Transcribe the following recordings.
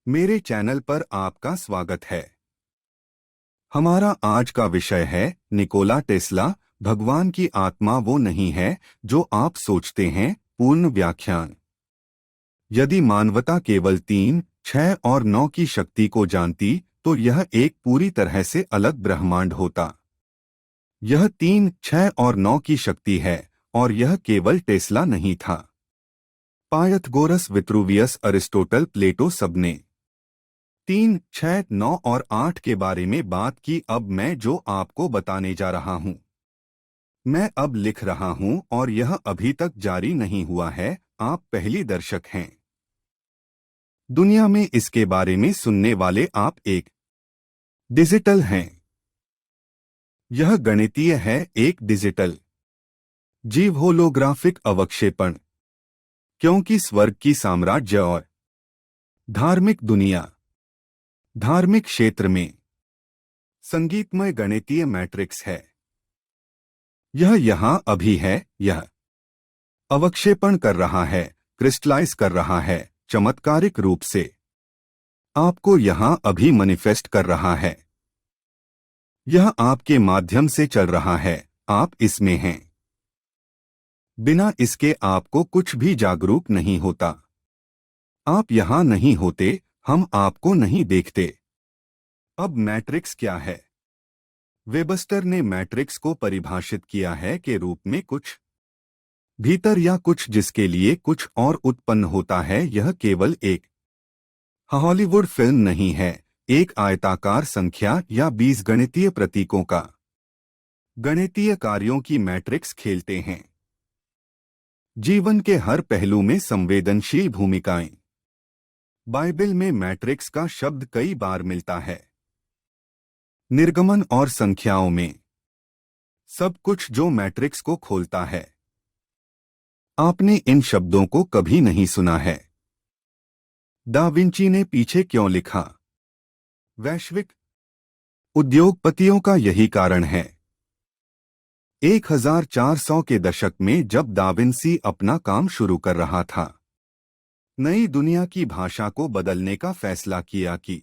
मेरे चैनल पर आपका स्वागत है। हमारा आज का विषय है निकोला टेस्ला, भगवान की आत्मा वो नहीं है जो आप सोचते हैं। पूर्ण व्याख्यान। यदि मानवता केवल 3, 6 और 9 की शक्ति को जानती तो यह एक पूरी तरह से अलग ब्रह्मांड होता। यह 3, 6 और 9 की शक्ति है और यह केवल टेस्ला नहीं था। पायथागोरस, विट्रूवियस, अरिस्टोटल, प्लेटो, सबने 3, 6, 9 और 8 के बारे में बात की। अब मैं जो आपको बताने जा रहा हूं, मैं अब लिख रहा हूं और यह अभी तक जारी नहीं हुआ है। आप पहली दर्शक हैं दुनिया में इसके बारे में सुनने वाले। आप एक डिजिटल हैं। यह गणितीय है, एक डिजिटल जीव होलोग्राफिक अवक्षेपण, क्योंकि स्वर्ग की साम्राज्य और धार्मिक दुनिया, धार्मिक क्षेत्र में संगीतमय गणितीय मैट्रिक्स है। यह यहां अभी है, यह अवक्षेपण कर रहा है, क्रिस्टलाइज कर रहा है, चमत्कारिक रूप से आपको यहां अभी मैनिफेस्ट कर रहा है। यह आपके माध्यम से चल रहा है, आप इसमें हैं। बिना इसके आपको कुछ भी जागरूक नहीं होता। आप यहां नहीं होते, हम आपको नहीं देखते। अब मैट्रिक्स क्या है? वेबस्टर ने मैट्रिक्स को परिभाषित किया है के रूप में कुछ भीतर या कुछ जिसके लिए कुछ और उत्पन्न होता है। यह केवल एक हॉलीवुड फिल्म नहीं है, एक आयताकार संख्या या बीजगणितीय प्रतीकों का गणितीय कार्यों की मैट्रिक्स खेलते हैं। जीवन के हर पहलू में संवेदनशील भूमिकाएं। बाइबल में मैट्रिक्स का शब्द कई बार मिलता है। निर्गमन और संख्याओं में सब कुछ जो मैट्रिक्स को खोलता है। आपने इन शब्दों को कभी नहीं सुना है। दा विंची ने पीछे क्यों लिखा? वैश्विक उद्योगपतियों का यही कारण है। 1400 के दशक में जब दा विंची अपना काम शुरू कर रहा था, नई दुनिया की भाषा को बदलने का फैसला किया कि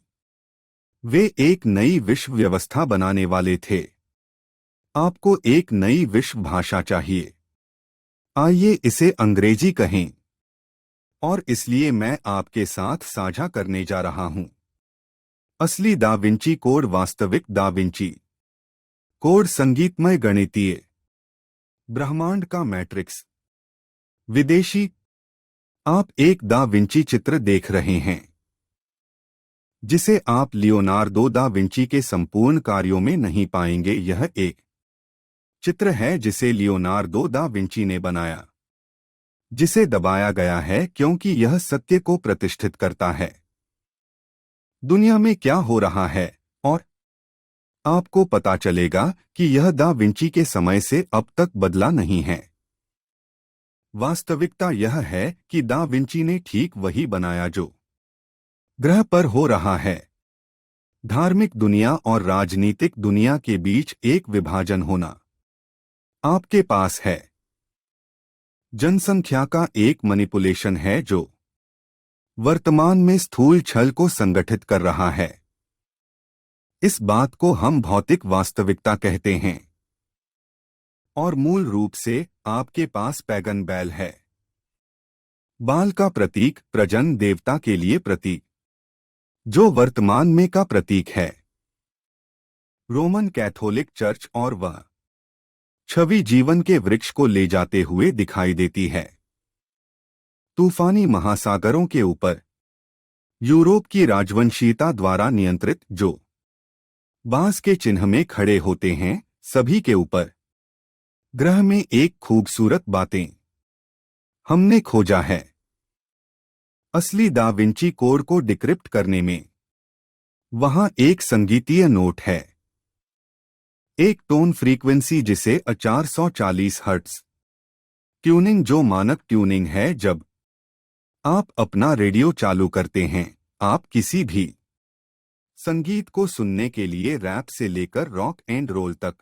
वे एक नई विश्व व्यवस्था बनाने वाले थे। आपको एक नई विश्व भाषा चाहिए। आइए इसे अंग्रेजी कहें। और इसलिए मैं आपके साथ साझा करने जा रहा हूं असली दा विंची कोड, वास्तविक दा विंची कोड, संगीतमय गणितीय ब्रह्मांड का मैट्रिक्स। विदेशी, आप एक दा विंची चित्र देख रहे हैं जिसे आप लियोनार्दो दा विंची के संपूर्ण कार्यों में नहीं पाएंगे। यह एक चित्र है जिसे लियोनार्दो दा विंची ने बनाया, जिसे दबाया गया है क्योंकि यह सत्य को प्रतिष्ठित करता है। दुनिया में क्या हो रहा है, और आपको पता चलेगा कि यह दा विंची के समय से अब तक बदला नहीं है। वास्तविकता यह है कि दा विंची ने ठीक वही बनाया जो ग्रह पर हो रहा है। धार्मिक दुनिया और राजनीतिक दुनिया के बीच एक विभाजन होना आपके पास है। जनसंख्या का एक मैनिपुलेशन है जो वर्तमान में स्थूल छल को संगठित कर रहा है। इस बात को हम भौतिक वास्तविकता कहते हैं। और मूल रूप से आपके पास पैगन बैल है। बाल का प्रतीक, प्रजन देवता के लिए प्रतीक, जो वर्तमान में का प्रतीक है। रोमन कैथोलिक चर्च और वह छवि जीवन के वृक्ष को ले जाते हुए दिखाई देती है। तूफानी महासागरों के ऊपर यूरोप की राजवंशीयता द्वारा नियंत्रित, जो बांस के चिन्ह में खड़े होते हैं, सभी के ऊपर ग्रह में एक खूबसूरत बातें हमने खोजा है। असली दा विंची कोड को डिक्रिप्ट करने में वहां एक संगीतीय नोट है, एक टोन फ्रीक्वेंसी जिसे 440 हर्ट्ज ट्यूनिंग, जो मानक ट्यूनिंग है। जब आप अपना रेडियो चालू करते हैं, आप किसी भी संगीत को सुनने के लिए रैप से लेकर रॉक एंड रोल तक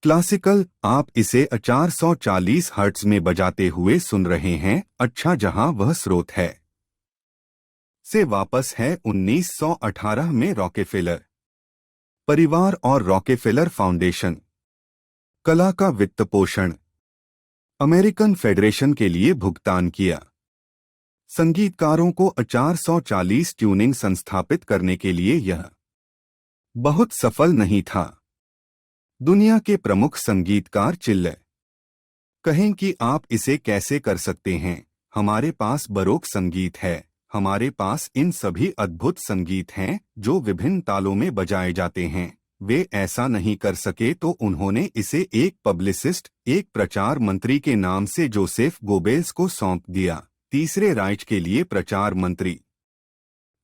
क्लासिकल, आप इसे 440 हर्ट्ज में बजाते हुए सुन रहे हैं। अच्छा, जहां वह स्रोत है से वापस है 1918 में रॉकेफेलर परिवार और रॉकेफेलर फाउंडेशन। कला का वित्त पोषण। अमेरिकन फेडरेशन के लिए भुगतान किया। संगीतकारों को 440 ट्यूनिंग संस्थापित करने के लिए यह बहुत सफल नहीं था। दुनिया के प्रमुख संगीतकार चिल्ले कहें कि आप इसे कैसे कर सकते हैं। हमारे पास बरोक संगीत है, हमारे पास इन सभी अद्भुत संगीत हैं जो विभिन्न तालों में बजाए जाते हैं। वे ऐसा नहीं कर सके तो उन्होंने इसे एक पब्लिसिस्ट, एक प्रचार मंत्री के नाम से जोसेफ गोबेल्स को सौंप दिया, तीसरे राइच के लिए प्रचार मंत्री।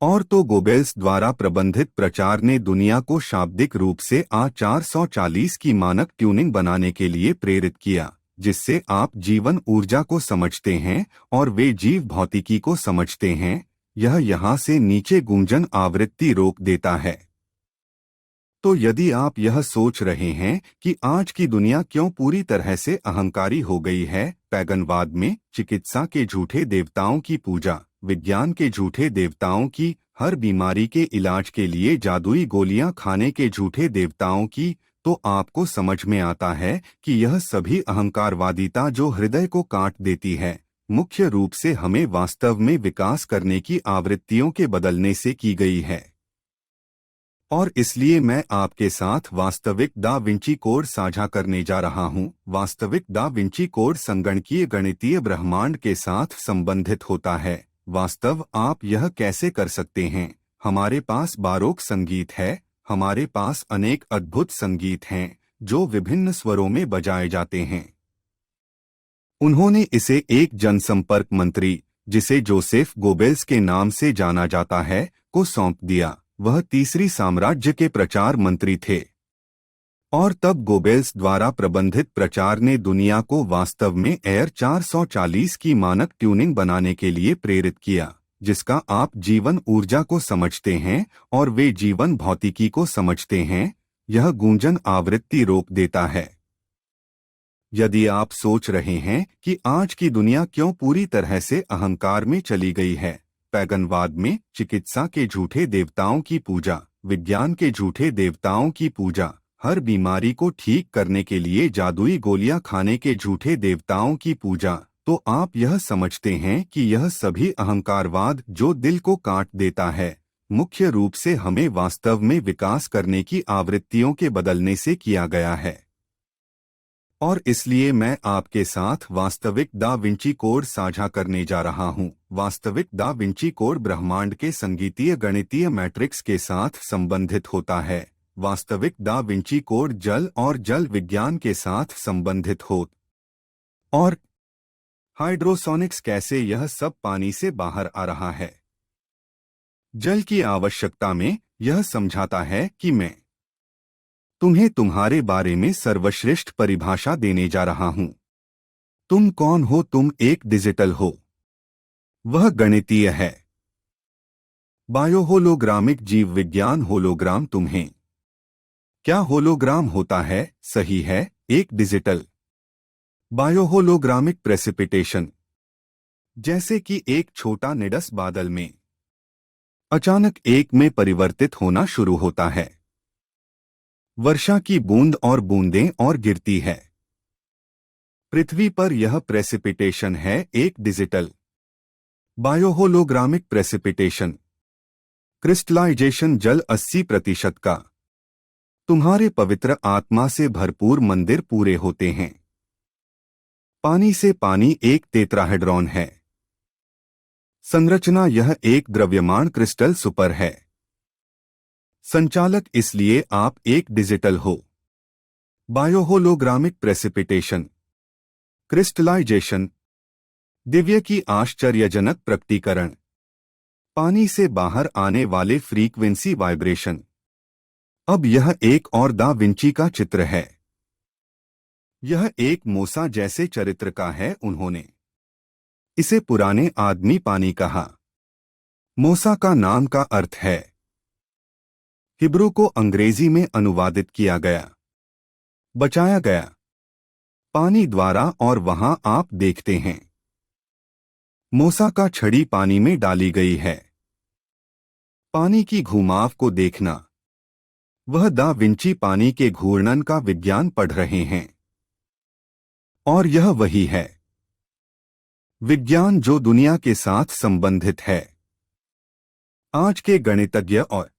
और तो गोबेल्स द्वारा प्रबंधित प्रचार ने दुनिया को शाब्दिक रूप से A440 की मानक ट्यूनिंग बनाने के लिए प्रेरित किया, जिससे आप जीवन ऊर्जा को समझते हैं और वे जीव भौतिकी को समझते हैं। यह यहाँ से नीचे गूंजन आवृत्ति रोक देता है। तो यदि आप यह सोच रहे हैं कि आज की दुनिया क्यों पूरी तरह से अहंकारी हो गई है, पैगनवाद में चिकित्सा के झूठे देवताओं की पूजा, विज्ञान के झूठे देवताओं की, हर बीमारी के इलाज के लिए जादुई गोलियां खाने के झूठे देवताओं की, तो आपको समझ में आता है कि यह सभी अहंकारवादिता जो हृदय को काट देती है, मुख्य रूप से हमें वास्तव में विकास करने की आवृत्तियों के बदलने से की गई है। और इसलिए मैं आपके साथ वास्तविक दा विंची कोड साझा करने जा रहा हूं। वास्तविक दा विंची कोड संगणकीय गणितीय ब्रह्मांड के साथ संबंधित होता है। वास्तव आप यह कैसे कर सकते हैं? हमारे पास बारोक संगीत है, हमारे पास अनेक अद्भुत संगीत हैं जो विभिन्न स्वरों में बजाए जाते हैं। उन्होंने इसे एक जनसंपर्क मंत्री, जिसे जोसेफ गोबेल्स के नाम से जाना जाता है, को सौंप दिया। वह तीसरी साम्राज्य के प्रचार मंत्री थे। और तब गोबेल्स द्वारा प्रबंधित प्रचार ने दुनिया को वास्तव में एयर 440 की मानक ट्यूनिंग बनाने के लिए प्रेरित किया, जिसका आप जीवन ऊर्जा को समझते हैं और वे जीवन भौतिकी को समझते हैं। यह गूंजन आवृत्ति रोक देता है। यदि आप सोच रहे हैं कि आज की दुनिया क्यों पूरी तरह से अहंकार में चली गई है, पैगनवाद में चिकित्सा के झूठे देवताओं की पूजा, विज्ञान के झूठे देवताओं की पूजा, हर बीमारी को ठीक करने के लिए जादुई गोलियां खाने के झूठे देवताओं की पूजा, तो आप यह समझते हैं कि यह सभी अहंकारवाद जो दिल को काट देता है, मुख्य रूप से हमें वास्तव में विकास करने की आवृत्तियों के बदलने से किया गया है। और इसलिए मैं आपके साथ वास्तविक दा विंची कोड साझा करने जा रहा हूं। वास्तविक दा विंची कोड ब्रह्मांड के संगीतीय गणितीय मैट्रिक्स के साथ संबंधित होता है। वास्तविक दा विंची कोड जल और जल विज्ञान के साथ संबंधित हो। और हाइड्रोसोनिक्स कैसे यह सब पानी से बाहर आ रहा है। जल की आवश्यकता में यह समझाता है कि मैं तुम्हें तुम्हारे बारे में सर्वश्रेष्ठ परिभाषा देने जा रहा हूं। तुम कौन हो? तुम एक डिजिटल हो। वह गणितीय है। बायोहोलोग्रामिक जीव विज्ञान होलोग्राम तुम्हें क्या होलोग्राम होता है? सही है, एक डिजिटल बायोहोलोग्रामिक प्रेसिपिटेशन, जैसे कि एक छोटा निडस बादल में अचानक एक में परिवर्तित होना शुरू होता है। वर्षा की बूंद और बूंदें और गिरती है। पृथ्वी पर यह प्रेसिपिटेशन है एक डिजिटल बायोहोलोग्रामिक प्रेसिपिटेशन। क्रिस्टलाइजेशन जल 80% का। तुम्हारे पवित्र आत्मा से भरपूर मंदिर पूरे होते हैं। पानी से पानी एक टेट्राहेड्रॉन है। संरचना यह एक द्रव्यमान क्रिस्टल सुपर है। संचालक इसलिए आप एक डिजिटल हो। बायोहोलोग्रामिक प्रेसिपिटेशन, क्रिस्टलाइजेशन, दिव्य की आश्चर्यजनक प्रकटीकरण, पानी से बाहर आने वाले फ्रीक्वेंसी वाइब्रेशन। अब यह एक और दा विंची का चित्र है। यह एक मूसा जैसे चरित्र का है। उन्होंने इसे पुराने आदमी पानी कहा। मूसा का नाम का अर्थ है। हिब्रू को अंग्रेजी में अनुवादित किया गया, बचाया गया पानी द्वारा। और वहां आप देखते हैं मूसा का छड़ी पानी में डाली गई है। पानी की घुमाव को देखना। वह दा विंची पानी के घूर्णन का विज्ञान पढ़ रहे हैं। और यह वही है विज्ञान जो दुनिया के साथ संबंधित है। आज के गणितज्ञ और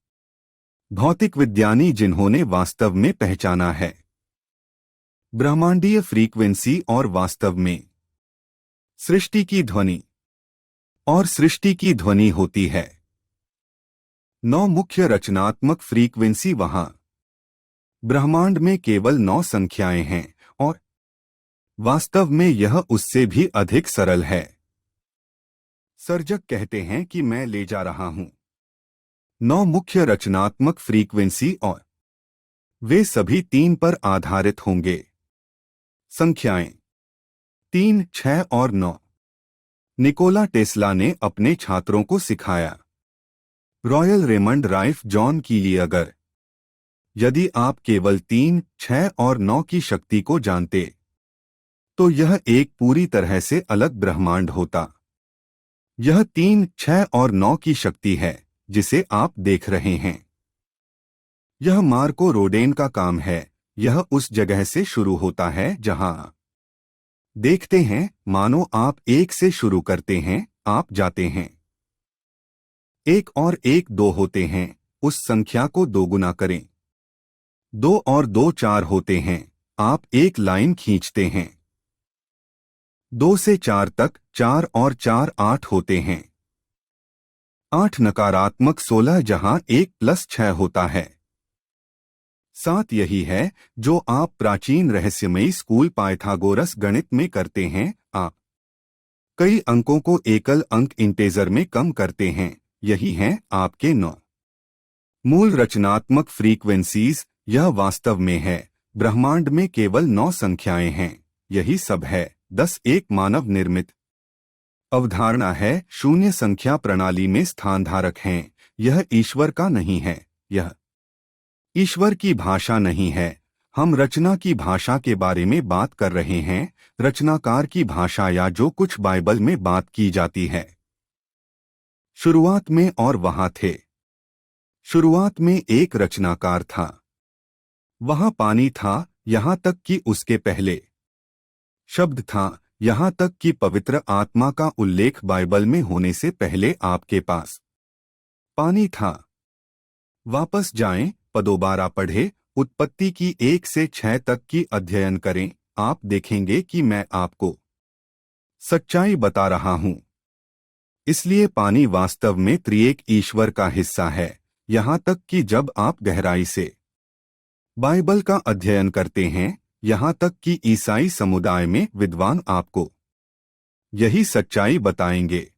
भौतिक विज्ञानी जिन्होंने वास्तव में पहचाना है ब्रह्मांडीय फ्रीक्वेंसी और वास्तव में सृष्टि की ध्वनि, और सृष्टि की ध्वनि होती है 9 मुख्य रचनात्मक फ्रीक्वेंसी। वहां ब्रह्मांड में केवल 9 संख्याएं हैं और वास्तव में यह उससे भी अधिक सरल है। सर्जक कहते हैं कि मैं ले जा रहा हूं 9 मुख्य रचनात्मक फ्रीक्वेंसी और वे सभी 3 पर आधारित होंगे। संख्याएं 3, 6 और 9 निकोला टेस्ला ने अपने छात्रों को सिखाया। रॉयल रेमंड राइफ जॉन की लिए अगर यदि आप केवल 3, 6 और 9 की शक्ति को जानते तो यह एक पूरी तरह से अलग ब्रह्मांड होता। यह 3, 6 और 9 की शक्ति है जिसे आप देख रहे हैं। यह मार्को रोडेन का काम है। यह उस जगह से शुरू होता है जहां देखते हैं, मानो आप 1 से शुरू करते हैं, आप जाते हैं 1 और 1 2 होते हैं, उस संख्या को दोगुना करें। 2 और 2 4 होते हैं, आप एक लाइन खींचते हैं। 2 से 4 तक 4 और 4 8 होते हैं। 8 नकारात्मक 16 जहां 1 + 6 होता है। 7 यही है जो आप प्राचीन रहस्यमयी स्कूल पाइथागोरस गणित में करते हैं। आप कई अंकों को एकल अंक इंटेजर में कम करते हैं। यही हैं आपके 9 मूल रचनात्मक फ्रीक्वेंसीज। यह वास्तव में है ब्रह्मांड में केवल 9 संख्याएं हैं। यही सब है। 10 एक मानव निर्मित अवधारणा है। शून्य संख्या प्रणाली में स्थानधारक हैं। यह ईश्वर का नहीं है। यह ईश्वर की भाषा नहीं है। हम रचना की भाषा के बारे में बात कर रहे हैं, रचनाकार की भाषा या जो कुछ बाइबल में बात की जाती है। शुरुआत में और वहां थे। शुरुआत में एक रचनाकार था। वहां पानी था, यहां तक कि उसके पहले शब्द था, यहां तक कि पवित्र आत्मा का उल्लेख बाइबल में होने से पहले आपके पास पानी था। वापस जाएं, दोबारा पढ़े, उत्पत्ति की 1 से 6 तक की अध्ययन करें। आप देखेंगे कि मैं आपको सच्चाई बता रहा हूं। इसलिए पानी वास्तव में त्रिएक ईश्वर का हिस्सा है। यहां तक कि जब आप गहराई से बाइबल का अध्ययन करते हैं, यहां तक कि ईसाई समुदाय में विद्वान आपको यही सच्चाई बताएंगे।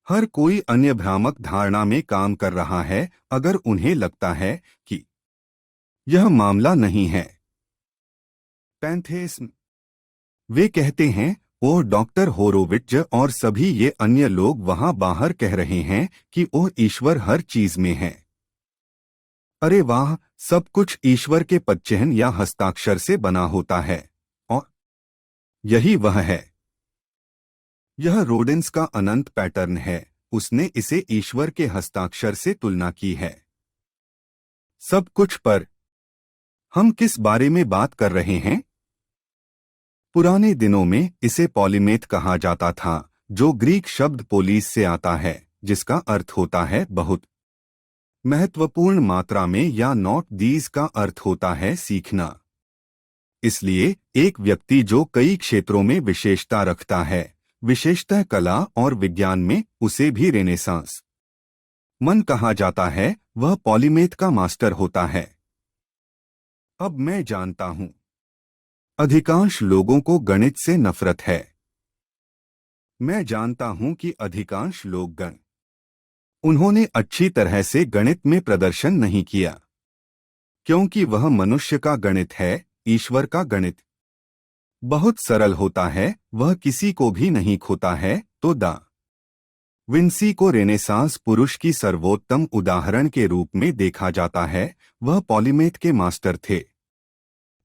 हर कोई अन्य भ्रामक धारणा में काम कर रहा है अगर उन्हें लगता है कि यह मामला नहीं है। पैंथेइज्म। वे कहते हैं, ओह डॉक्टर होरोविट्ज और सभी ये अन्य लोग वहां बाहर कह रहे हैं कि ओह ईश्वर हर चीज में है। अरे वाह, सब कुछ ईश्वर के पदचिह्न या हस्ताक्षर से बना होता है। और यही वह है। यह रोडेंस का अनंत पैटर्न है। उसने इसे ईश्वर के हस्ताक्षर से तुलना की है। सब कुछ पर हम किस बारे में बात कर रहे हैं? पुराने दिनों में इसे पॉलीमेथ कहा जाता था, जो ग्रीक शब्द पोलिस से आता है, जिसका अर्थ होता है बहुत महत्वपूर्ण मात्रा में, या नॉट दीज का अर्थ होता है सीखना। इसलिए एक व्यक्ति जो कई क्षेत्रों में विशेषता रखता है, विशेषतः कला और विज्ञान में, उसे भी रेनेसांस मन कहा जाता है, वह पॉलीमेथ का मास्टर होता है। अब मैं जानता हूं अधिकांश लोगों को गणित से नफरत है। मैं जानता हूं कि अधिकांश लोग उन्होंने अच्छी तरह से गणित में प्रदर्शन नहीं किया, क्योंकि वह मनुष्य का गणित है। ईश्वर का गणित बहुत सरल होता है, वह किसी को भी नहीं खोता है। तो दा विंसी को रेनेसांस पुरुष की सर्वोत्तम उदाहरण के रूप में देखा जाता है। वह पॉलीमेथ के मास्टर थे।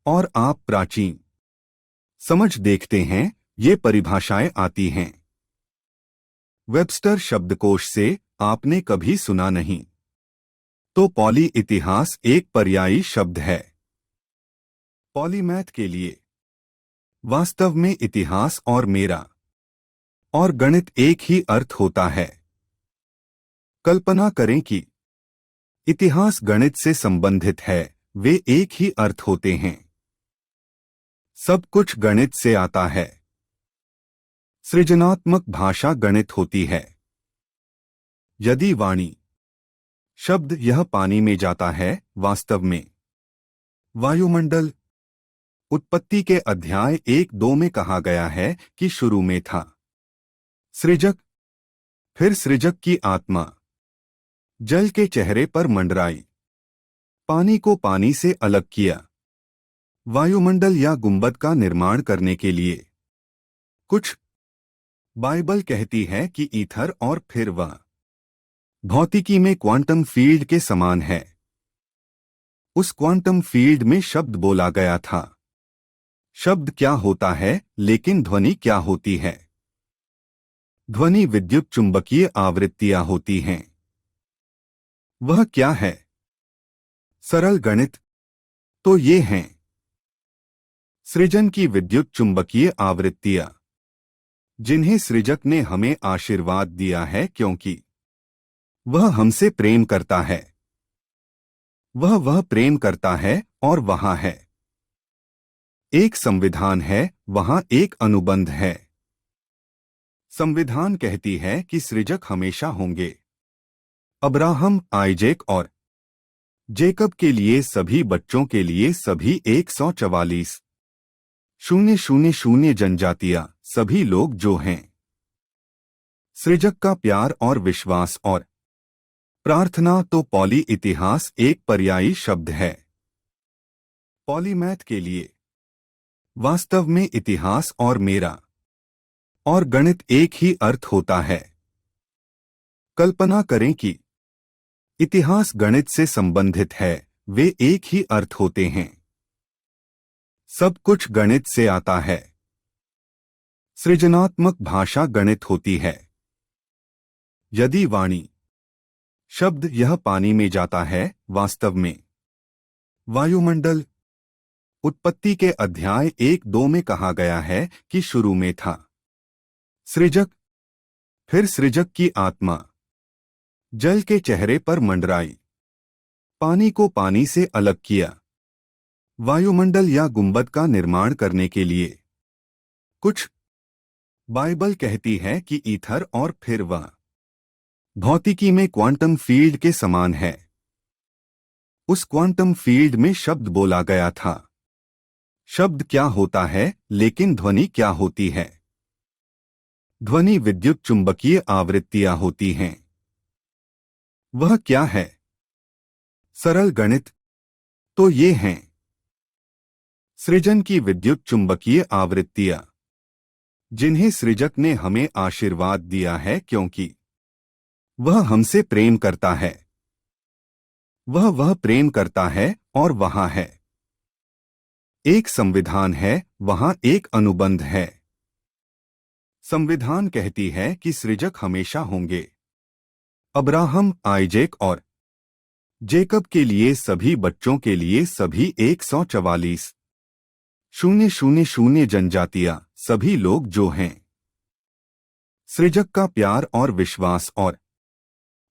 और आप प्राचीन समझ देखते हैं, ये परिभाषाएं आती हैं वेबस्टर शब्दकोश से। आपने कभी सुना नहीं। तो पॉली इतिहास एक पर्यायी शब्द है। पॉलीमैथ के लिए वास्तव में इतिहास और मेरा और गणित एक ही अर्थ होता है। कल्पना करें कि इतिहास गणित से संबंधित है, वे एक ही अर्थ होते हैं। सब कुछ गणित से आता है। सृजनात्मक भाषा गणित होती है। यदि वाणी शब्द यह पानी में जाता है, वास्तव में वायुमंडल उत्पत्ति के अध्याय 1-2 में कहा गया है कि शुरू में था सृजक, फिर सृजक की आत्मा जल के चेहरे पर मंडराई, पानी को पानी से अलग किया, वायुमंडल या गुंबद का निर्माण करने के लिए। कुछ बाइबल कहती है कि ईथर और फिर वह भौतिकी में क्वांटम फील्ड के समान है। उस क्वांटम फील्ड में शब्द बोला गया था। शब्द क्या होता है, लेकिन ध्वनि क्या होती है? ध्वनि विद्युत चुंबकीय आवृत्तियां होती हैं। वह क्या है? सरल गणित तो ये हैं। सृजन की विद्युत चुंबकीय आवृत्तियां, जिन्हें सृजक ने हमें आशीर्वाद दिया है क्योंकि वह हमसे प्रेम करता है। वह प्रेम करता है और वहां है। एक संविधान है, वहां एक अनुबंध है। संविधान कहती है कि सृजक हमेशा होंगे। अब्राहम, आइजैक और जेकब के लिए, सभी बच्चों के लिए, सभी 144,000 जनजातियां, सभी लोग जो हैं। सृजक का प्यार और विश्वास और प्रार्थना। तो पॉली इतिहास एक पर्यायी शब्द है। पॉलीमैथ के लिए वास्तव में इतिहास और मेरा और गणित एक ही अर्थ होता है। कल्पना करें कि इतिहास गणित से संबंधित है, वे एक ही अर्थ होते हैं। सब कुछ गणित से आता है। सृजनात्मक भाषा गणित होती है। यदि वाणी शब्द यह पानी में जाता है, वास्तव में वायुमंडल उत्पत्ति के अध्याय 1-2 में कहा गया है कि शुरू में था सृजक, फिर सृजक की आत्मा जल के चेहरे पर मंडराई, पानी को पानी से अलग किया, वायुमंडल या गुंबद का निर्माण करने के लिए। कुछ बाइबल कहती है कि ईथर और फिर वह भौतिकी में क्वांटम फील्ड के समान है। उस क्वांटम फील्ड में शब्द बोला गया था। शब्द क्या होता है, लेकिन ध्वनि क्या होती है? ध्वनि विद्युत चुंबकीय आवृत्तियां होती हैं। वह क्या है? सरल गणित तो ये हैं। सृजन की विद्युत चुंबकीय आवृत्तियां, जिन्हें सृजक ने हमें आशीर्वाद दिया है क्योंकि वह हमसे प्रेम करता है। वह प्रेम करता है और वहां है। एक संविधान है, वहां एक अनुबंध है। संविधान कहती है कि सृजक हमेशा होंगे। अब्राहम, आइजैक और जेकब के लिए, सभी बच्चों के लिए, सभी 144,000 जनजातियां, सभी लोग जो हैं। सृजक का प्यार और विश्वास और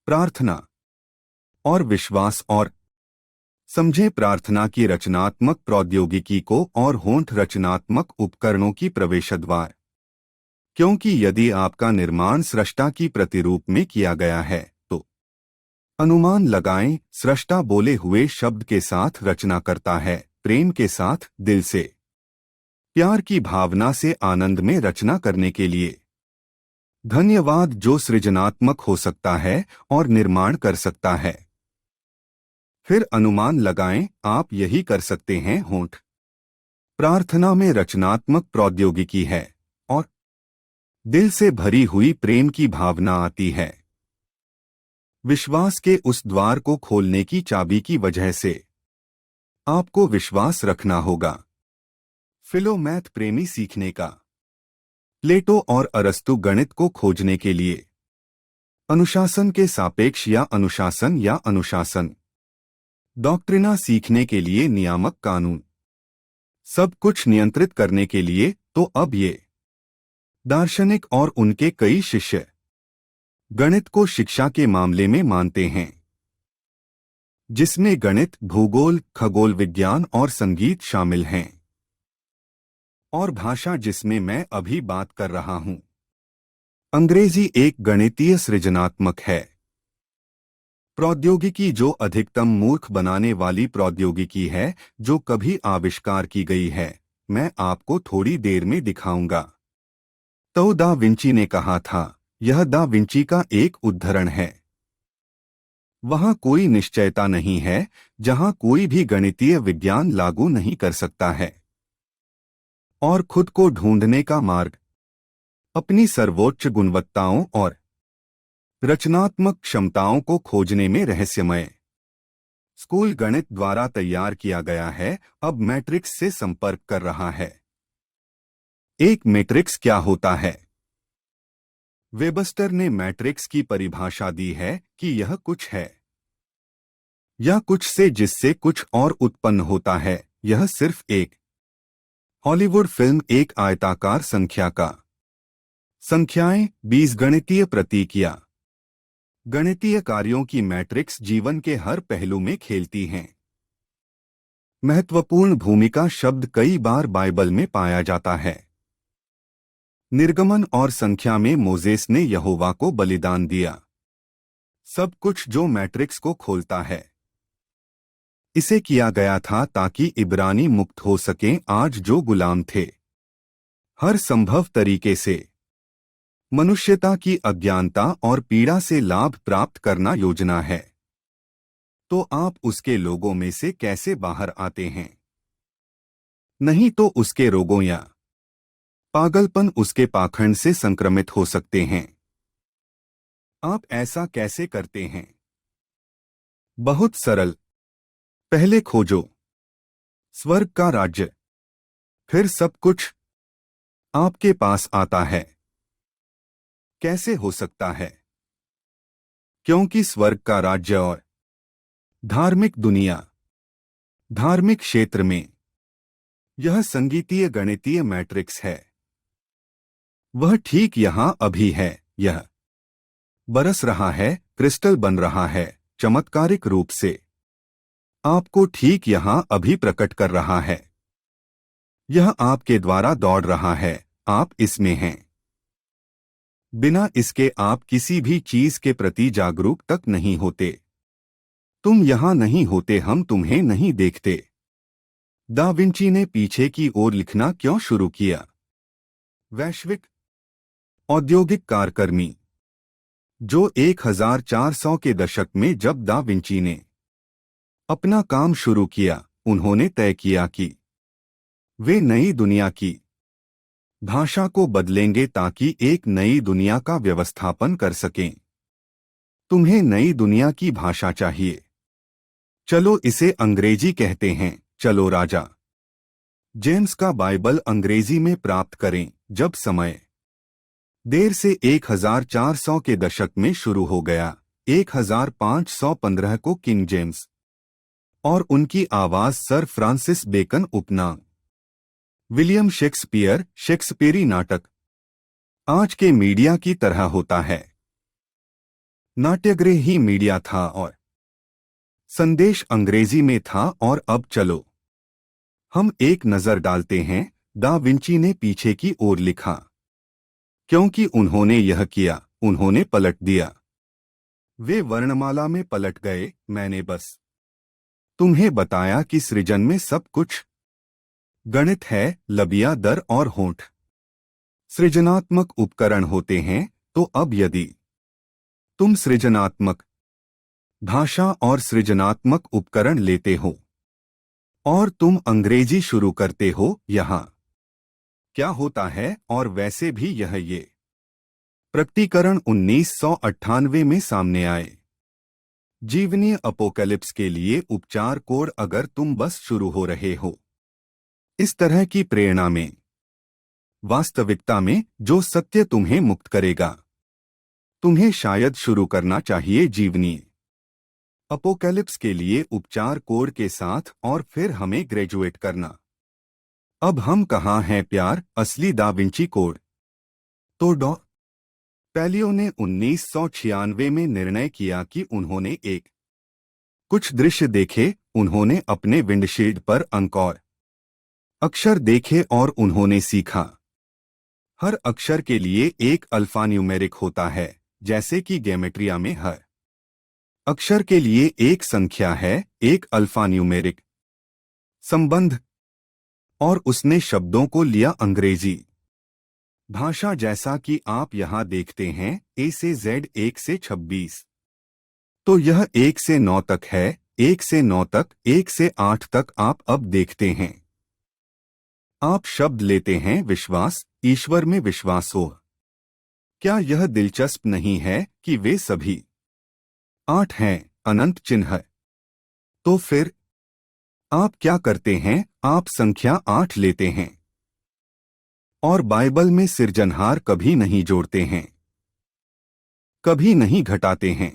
प्रार्थना और विश्वास और समझे प्रार्थना की रचनात्मक प्रौद्योगिकी को और होंठ रचनात्मक उपकरणों की प्रवेशद्वार। क्योंकि यदि आपका निर्माण सृष्टा की प्रतिरूप में किया गया है, तो अनुमान लगाएं, सृष्टा बोले हुए शब्द के साथ रचना करता है, प्रेम के साथ, दिल से, प्यार की भावना से, आनंद में रचना करने के लिए। धन्यवाद, जो सृजनात्मक हो सकता है और निर्माण कर सकता है। फिर अनुमान लगाएं, आप यही कर सकते हैं। होंठ प्रार्थना में रचनात्मक प्रौद्योगिकी है और दिल से भरी हुई प्रेम की भावना आती है। विश्वास के उस द्वार को खोलने की चाबी की वजह से आपको विश्वास रखना होगा। फिलोमैथ प्रेमी सीखने का प्लेटो और अरस्तु गणित को खोजने के लिए अनुशासन के सापेक्ष या अनुशासन या अनुशासन। डॉक्ट्रिना सीखने के लिए नियामक कानून। सब कुछ नियंत्रित करने के लिए। तो अब ये दार्शनिक और उनके कई शिष्य गणित को शिक्षा के मामले में मानते हैं, जिसमें गणित, भूगोल, खगोल विज्ञान और संगीत शामिल हैं, और भाषा जिसमें मैं अभी बात कर रहा हूं। अंग्रेजी एक गणितीय सृजनात्मक है। प्रौद्योगिकी जो अधिकतम मूर्ख बनाने वाली प्रौद्योगिकी है जो कभी आविष्कार की गई है, मैं आपको थोड़ी देर में दिखाऊंगा। तो दा विंची ने कहा था, यह दा विंची का एक उद्धरण है। वहां कोई निश्चयता नहीं है जहां कोई भी गणितीय विज्ञान लागू नहीं कर सकता है, और खुद को ढूंढने का मार्ग अपनी सर्वोच्च गुणवत्ताओं और रचनात्मक क्षमताओं को खोजने में रहस्यमय स्कूल गणित द्वारा तैयार किया गया है, अब मैट्रिक्स से संपर्क कर रहा है। एक मैट्रिक्स क्या होता है? वेबस्टर ने मैट्रिक्स की परिभाषा दी है कि यह कुछ है या कुछ से जिससे कुछ और उत्पन्न होता है। यह सिर्फ एक हॉलीवुड फिल्म, एक आयताकार संख्या का संख्याएं, बीजगणितीय प्रतीक या गणितीय कार्यों की मैट्रिक्स जीवन के हर पहलू में खेलती हैं। महत्वपूर्ण भूमिका शब्द कई बार बाइबल में पाया जाता है। निर्गमन और संख्या में मोजेस ने यहोवा को बलिदान दिया। सब कुछ जो मैट्रिक्स को खोलता है, इसे किया गया था ताकि इब्रानी मुक्त हो सकें आज जो गुलाम थे। हर संभव तरीके से मनुष्यता की अज्ञानता और पीड़ा से लाभ प्राप्त करना योजना है। तो आप उसके लोगों में से कैसे बाहर आते हैं? नहीं तो उसके रोगों या पागलपन, उसके पाखंड से संक्रमित हो सकते हैं। आप ऐसा कैसे करते हैं? बहुत सरल। पहले खोजो स्वर्ग का राज्य, फिर सब कुछ आपके पास आता है। कैसे हो सकता है? क्योंकि स्वर्ग का राज्य और धार्मिक दुनिया, धार्मिक क्षेत्र में यह संगीतीय गणितीय मैट्रिक्स है। वह ठीक यहां अभी है। यह बरस रहा है, क्रिस्टल बन रहा है, चमत्कारिक रूप से आपको ठीक यहां अभी प्रकट कर रहा है। यह आपके द्वारा दौड़ रहा है, आप इसमें हैं। बिना इसके आप किसी भी चीज के प्रति जागरूक तक नहीं होते। तुम यहां नहीं होते, हम तुम्हें नहीं देखते। दा विंची ने पीछे की ओर लिखना क्यों शुरू किया? वैश्विक औद्योगिक कारकर्मी जो 1400 के दशक में जब दा विंची ने अपना काम शुरू किया, उन्होंने तय किया कि वे नई दुनिया की भाषा को बदलेंगे ताकि एक नई दुनिया का व्यवस्थापन कर सकें। तुम्हें नई दुनिया की भाषा चाहिए। चलो इसे अंग्रेजी कहते हैं। चलो राजा जेम्स का बाइबल अंग्रेजी में प्राप्त करें। जब समय देर से 1400 के दशक में शुरू हो गया, 1515 को किंग जेम्स और उनकी आवाज सर फ्रांसिस बेकन उपनाम विलियम शेक्सपियर, शेक्सपियरी नाटक आज के मीडिया की तरह होता है। नाट्यगृह ही मीडिया था और संदेश अंग्रेजी में था। और अब चलो हम एक नजर डालते हैं। दा विंची ने पीछे की ओर लिखा। क्योंकि उन्होंने यह किया, उन्होंने पलट दिया। वे वर्णमाला में पलट गए। मैंने बस तुम्हें बताया कि सृजन में सब कुछ गणित है, लबिया, दर और होंठ सृजनात्मक उपकरण होते हैं। तो अब यदि तुम सृजनात्मक भाषा और सृजनात्मक उपकरण लेते हो और तुम अंग्रेजी शुरू करते हो, यहाँ क्या होता है? और वैसे भी ये प्रकटीकरण 1998 में सामने आए। जीवनीय अपोकलिप्स के लिए उपचार कोड। अगर तुम बस शुरू हो रहे हो इस तरह की प्रेरणा में, वास्तविकता में जो सत्य तुम्हें मुक्त करेगा, तुम्हें शायद शुरू करना चाहिए जीवनी अपोकैलिप्स के लिए उपचार कोड के साथ और फिर हमें ग्रेजुएट करना। अब हम कहाँ हैं प्यार, असली दा विंची कोड। तो डॉ पैलियो ने 1996 में निर्णय किया कि उन्होंने एक कुछ दृश्य देखे। उन्होंने अपने विंडशील्ड पर अंक और अक्षर देखे और उन्होंने सीखा हर अक्षर के लिए एक अल्फान्यूमेरिक होता है, जैसे कि ज्योमेट्रिया में हर अक्षर के लिए एक संख्या है, एक अल्फान्यूमेरिक संबंध। और उसने शब्दों को लिया अंग्रेजी भाषा, जैसा कि आप यहां देखते हैं, ए से जेड 1 से 26। तो यह 1 से 9 तक है, 1 से 9 तक, 1 से 8 तक आप अब देखते हैं। आप शब्द लेते हैं विश्वास, ईश्वर में विश्वास हो। क्या यह दिलचस्प नहीं है कि वे सभी 8 हैं, अनंत चिन्ह। तो फिर आप क्या करते हैं? आप संख्या 8 लेते हैं और बाइबल में सिरजनहार कभी नहीं जोड़ते हैं, कभी नहीं घटाते हैं,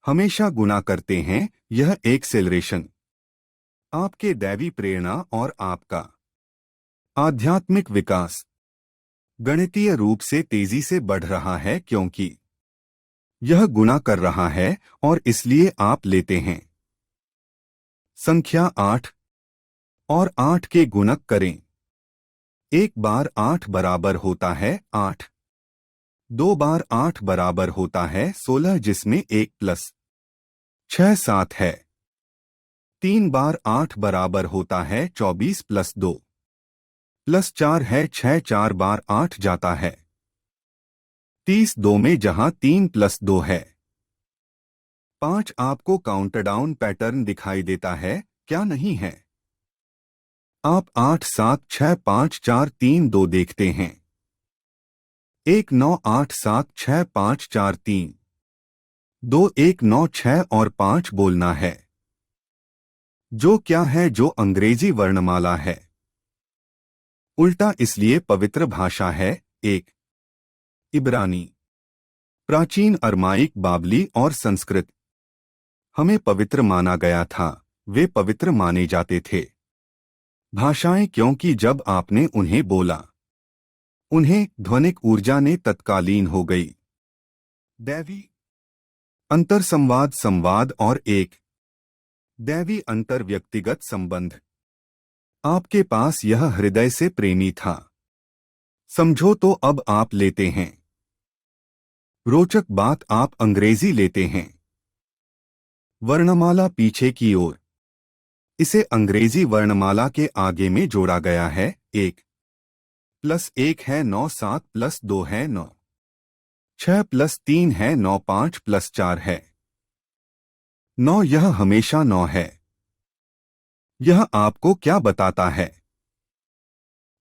हमेशा गुणा करते हैं। यह एक्सेलरेशन आपके दैवी प्रेरणा और आपका आध्यात्मिक विकास गणितीय रूप से तेजी से बढ़ रहा है, क्योंकि यह गुणा कर रहा है और इसलिए आप लेते हैं संख्या 8 और 8 के गुणक करें। एक बार 8 बराबर होता है 8, 2 बार 8 बराबर होता है 16, जिसमें 1 प्लस 6 7 है। 3 बार 8 बराबर होता है 24 प्लस 2 प्लस 4 है 6। 4 बार 8 जाता है 30 2 में, जहां 3 प्लस 2 है 5। आपको काउंटडाउन पैटर्न दिखाई देता है, क्या नहीं है? आप 8 7 6 5 4 3 2 देखते हैं। 1 9 8 7 6 5 4 3 2 1 9 6 और 5 बोलना है। जो क्या है? जो अंग्रेजी वर्णमाला है। उल्टा इसलिए पवित्र भाषा है। एक इब्रानी, प्राचीन अरमाइक, बाबली और संस्कृत। हमें पवित्र माना गया था, वे पवित्र माने जाते थे भाषाएं, क्योंकि जब आपने उन्हें बोला, उन्हें ध्वनिक ऊर्जा ने तत्कालीन हो गई। दैवी अंतरसंवाद, संवाद और एक दैवी अंतर व्यक्तिगत संबंध। आपके पास यह हृदय से प्रेमी था। समझो तो अब आप लेते हैं। रोचक बात, आप अंग्रेजी लेते हैं। वर्णमाला पीछे की ओर, इसे अंग्रेजी वर्णमाला के आगे में जोड़ा गया है। 1 प्लस 1 है 9, 7 प्लस 2 है 9, 6 प्लस 3 है 9, 5 प्लस 4 है 9। यह हमेशा 9 है। यह आपको क्या बताता है?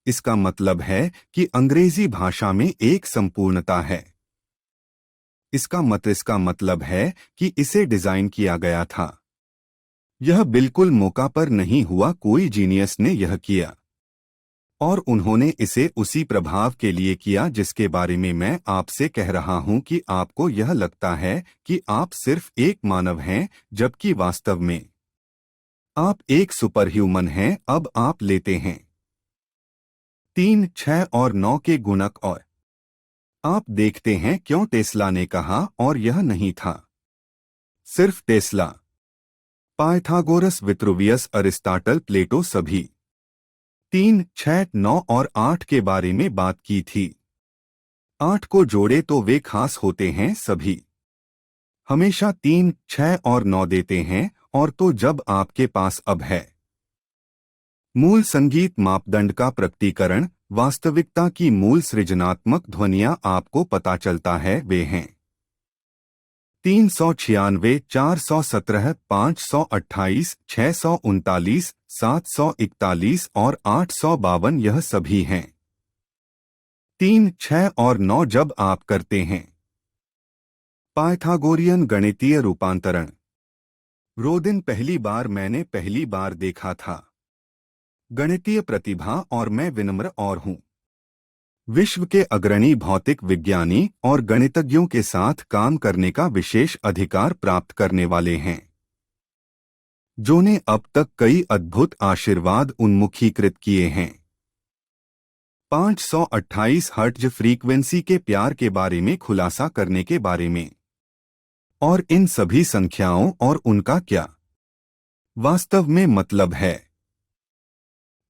इसका मतलब है कि अंग्रेजी भाषा में एक संपूर्णता है। इसका मतलब है कि इसे डिजाइन किया गया था। यह बिल्कुल मौका पर नहीं हुआ, कोई जीनियस ने यह किया और उन्होंने इसे उसी प्रभाव के लिए किया जिसके बारे में मैं आपसे कह रहा हूं कि आपको यह लगता है कि आप सिर्फ एक मानव हैं, जबकि वास्तव में आप एक सुपरह्यूमन हैं। अब आप लेते हैं 3 6 और 9 के गुणक और आप देखते हैं क्यों टेस्ला ने कहा और यह नहीं था सिर्फ टेस्ला। पाइथागोरस, विट्रुवियस, अरिस्टाटल, प्लेटो सभी 3 6 9 और 8 के बारे में बात की थी। 8 को जोड़े तो वे खास होते हैं। सभी हमेशा 3 6 और 9 देते हैं। और तो जब आपके पास अब है मूल संगीत मापदंड का प्रकटीकरण, वास्तविकता की मूल सृजनात्मक ध्वनियां, आपको पता चलता है वे हैं 396, 417, 528, 639, 741 और 852। यह सभी हैं 3 6 और 9 जब आप करते हैं पाइथागोरियन गणितीय रूपांतरण। रोदिन, मैंने पहली बार देखा था गणितीय प्रतिभा और मैं विनम्र और हूं। विश्व के अग्रणी भौतिक विज्ञानी और गणितज्ञों के साथ काम करने का विशेष अधिकार प्राप्त करने वाले हैं, जो ने अब तक कई अद्भुत आशीर्वाद उन्मुखीकृत किए हैं। 528 हर्ट्ज फ्रीक्वेंसी के प्यार के बारे में खुलासा करने के बारे में, और इन सभी संख्याओं और उनका क्या वास्तव में मतलब है।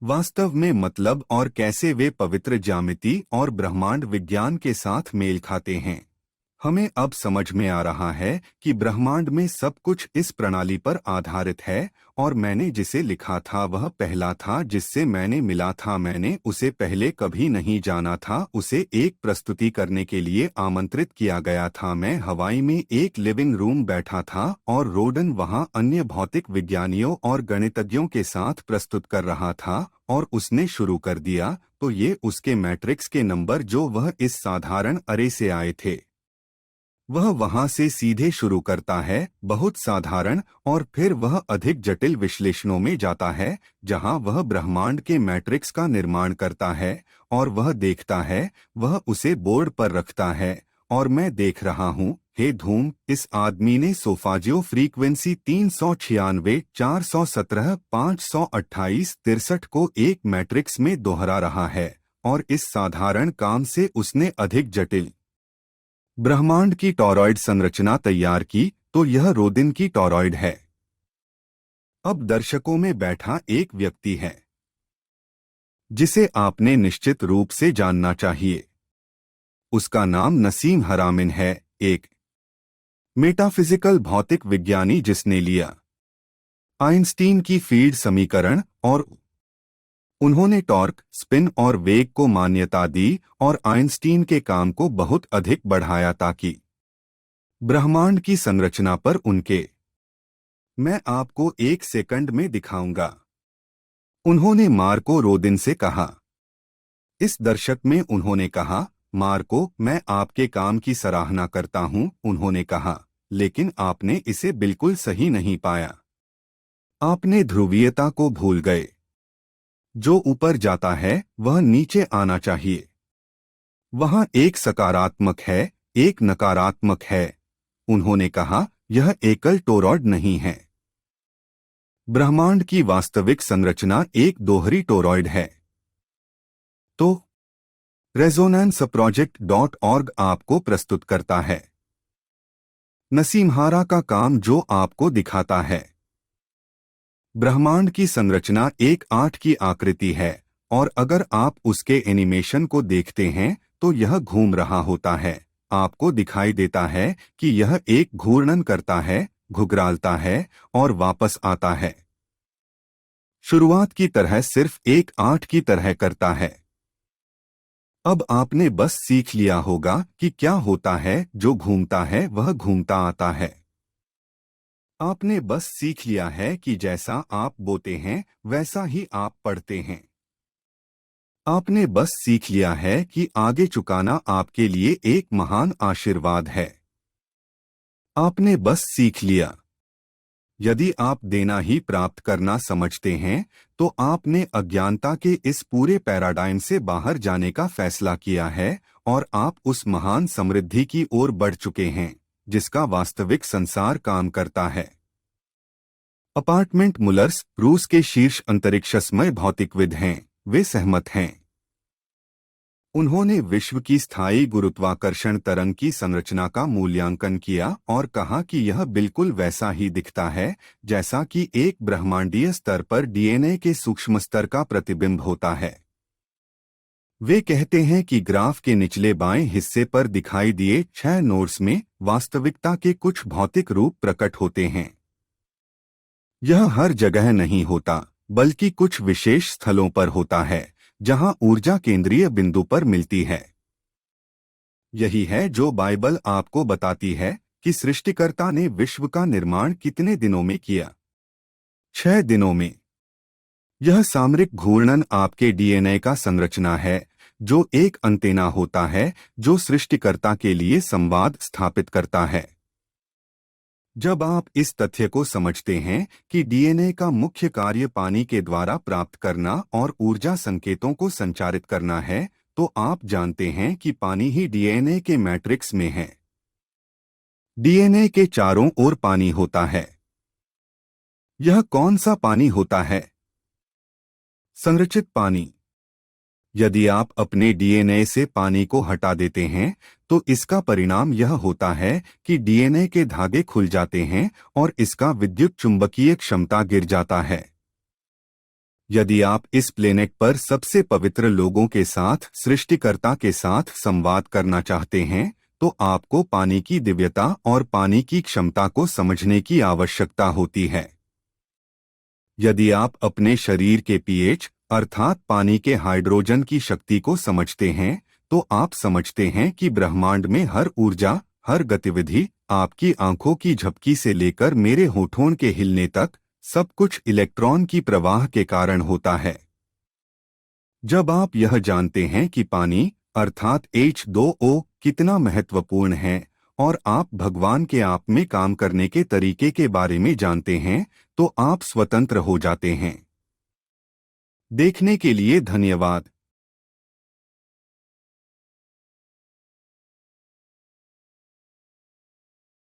वास्तव में मतलब और कैसे वे पवित्र ज्यामिति और ब्रह्मांड विज्ञान के साथ मेल खाते हैं। हमें अब समझ में आ रहा है कि ब्रह्मांड में सब कुछ इस प्रणाली पर आधारित है, और मैंने जिसे लिखा था वह पहला था जिससे मैंने मिला था। मैंने उसे पहले कभी नहीं जाना था। उसे एक प्रस्तुति करने के लिए आमंत्रित किया गया था। मैं हवाई में एक लिविंग रूम बैठा था और रोडन वहां अन्य भौतिक विज्ञानियों और गणितज्ञों के साथ प्रस्तुत कर रहा था, और उसने शुरू कर दिया तो ये उसके मैट्रिक्स के नंबर जो वह इस साधारण अरे से आए थे। वह वहां से सीधे शुरू करता है, बहुत साधारण, और फिर वह अधिक जटिल विश्लेषणों में जाता है जहां वह ब्रह्मांड के मैट्रिक्स का निर्माण करता है, और वह देखता है, वह उसे बोर्ड पर रखता है, और मैं देख रहा हूं, हे धूम, इस आदमी ने सोफाजियो फ्रीक्वेंसी 396, 417, 528, 63 को एक मैट्रिक्स में दोहरा रहा है, और इस साधारण काम से उसने अधिक जटिल ब्रह्मांड की टॉरॉइड संरचना तैयार की। तो यह रोदिन की टॉरॉइड है। अब दर्शकों में बैठा एक व्यक्ति है जिसे आपने निश्चित रूप से जानना चाहिए। उसका नाम नसीम हरामिन है, एक मेटाफिजिकल भौतिक विज्ञानी जिसने लिया आइंस्टीन की फील्ड समीकरण और उन्होंने टॉर्क, स्पिन और वेग को मान्यता दी और आइंस्टीन के काम को बहुत अधिक बढ़ाया ताकि ब्रह्मांड की संरचना पर उनके मैं आपको एक सेकंड में दिखाऊंगा। उन्होंने मार्को रोदिन से कहा। इस दशक में उन्होंने कहा, मार्को, मैं आपके काम की सराहना करता हूं। उन्होंने कहा, लेकिन आपने इसे बिल्कुल सही नहीं पाया। आपने ध्रुवीयता को भूल गए। जो ऊपर जाता है वह नीचे आना चाहिए। वहां एक सकारात्मक है, एक नकारात्मक है। उन्होंने कहा, यह एकल टोरॉइड नहीं है। ब्रह्मांड की वास्तविक संरचना एक दोहरी टोरॉइड है। तो resonanceproject.org आपको प्रस्तुत करता है नसीमहारा का काम जो आपको दिखाता है ब्रह्मांड की संरचना एक 8 की आकृति है, और अगर आप उसके एनिमेशन को देखते हैं तो यह घूम रहा होता है। आपको दिखाई देता है कि यह एक घूर्णन करता है, घुघरालता है और वापस आता है। शुरुआत की तरह सिर्फ एक 8 की तरह करता है। अब आपने बस सीख लिया होगा कि क्या होता है। जो घूमता है वह घूमता आता है। आपने बस सीख लिया है कि जैसा आप बोते हैं वैसा ही आप पढ़ते हैं। आपने बस सीख लिया है कि आगे झुकाना आपके लिए एक महान आशीर्वाद है। आपने बस सीख लिया। यदि आप देना ही प्राप्त करना समझते हैं तो आपने अज्ञानता के इस पूरे पैराडाइम से बाहर जाने का फैसला किया है, और आप उस महान समृद्धि की ओर बढ़ चुके हैं जिसका वास्तविक संसार काम करता है। अपार्टमेंट मुलर्स रूस के शीर्ष अंतरिक्षमय भौतिकविद हैं। वे सहमत हैं। उन्होंने विश्व की स्थायी गुरुत्वाकर्षण तरंग की संरचना का मूल्यांकन किया और कहा कि यह बिल्कुल वैसा ही दिखता है जैसा कि एक ब्रह्मांडीय स्तर पर डीएनए के सूक्ष्म स्तर का प्रतिबिंब होता है। वे कहते हैं कि ग्राफ के निचले बाएं हिस्से पर दिखाई दिए 6 नोड्स में वास्तविकता के कुछ भौतिक रूप प्रकट होते हैं। यह हर जगह नहीं होता, बल्कि कुछ विशेष स्थलों पर होता है जहां ऊर्जा केंद्रीय बिंदु पर मिलती है। यही है जो बाइबल आपको बताती है कि सृष्टिकर्ता ने विश्व का निर्माण कितने दिनों में किया। 6 दिनों में। यह सामरिक घूर्णन आपके डीएनए का संरचना है, जो एक अंतेना होता है जो सृष्टिकर्ता के लिए संवाद स्थापित करता है। जब आप इस तथ्य को समझते हैं कि डीएनए का मुख्य कार्य पानी के द्वारा प्राप्त करना और ऊर्जा संकेतों को संचारित करना है, तो आप जानते हैं कि पानी ही डीएनए के मैट्रिक्स में है। डीएनए के चारों ओर पानी होता है। यह कौन सा पानी होता है? संरचित पानी। यदि आप अपने डीएनए से पानी को हटा देते हैं तो इसका परिणाम यह होता है कि डीएनए के धागे खुल जाते हैं और इसका विद्युत चुंबकीय क्षमता गिर जाता है। यदि आप इस प्लेनेट पर सबसे पवित्र लोगों के साथ, सृष्टिकर्ता के साथ संवाद करना चाहते हैं तो आपको पानी की दिव्यता और पानी की क्षमता को समझने की आवश्यकता होती है। यदि आप अपने शरीर के पीएच अर्थात पानी के हाइड्रोजन की शक्ति को समझते हैं तो आप समझते हैं कि ब्रह्मांड में हर ऊर्जा, हर गतिविधि, आपकी आंखों की झपकी से लेकर मेरे होठों के हिलने तक, सब कुछ इलेक्ट्रॉन की प्रवाह के कारण होता है। जब आप यह जानते हैं कि पानी अर्थात H2O कितना महत्वपूर्ण है और आप भगवान के आप में काम करने के तरीके के बारे में जानते हैं तो आप स्वतंत्र हो जाते हैं। देखने के लिए धन्यवाद।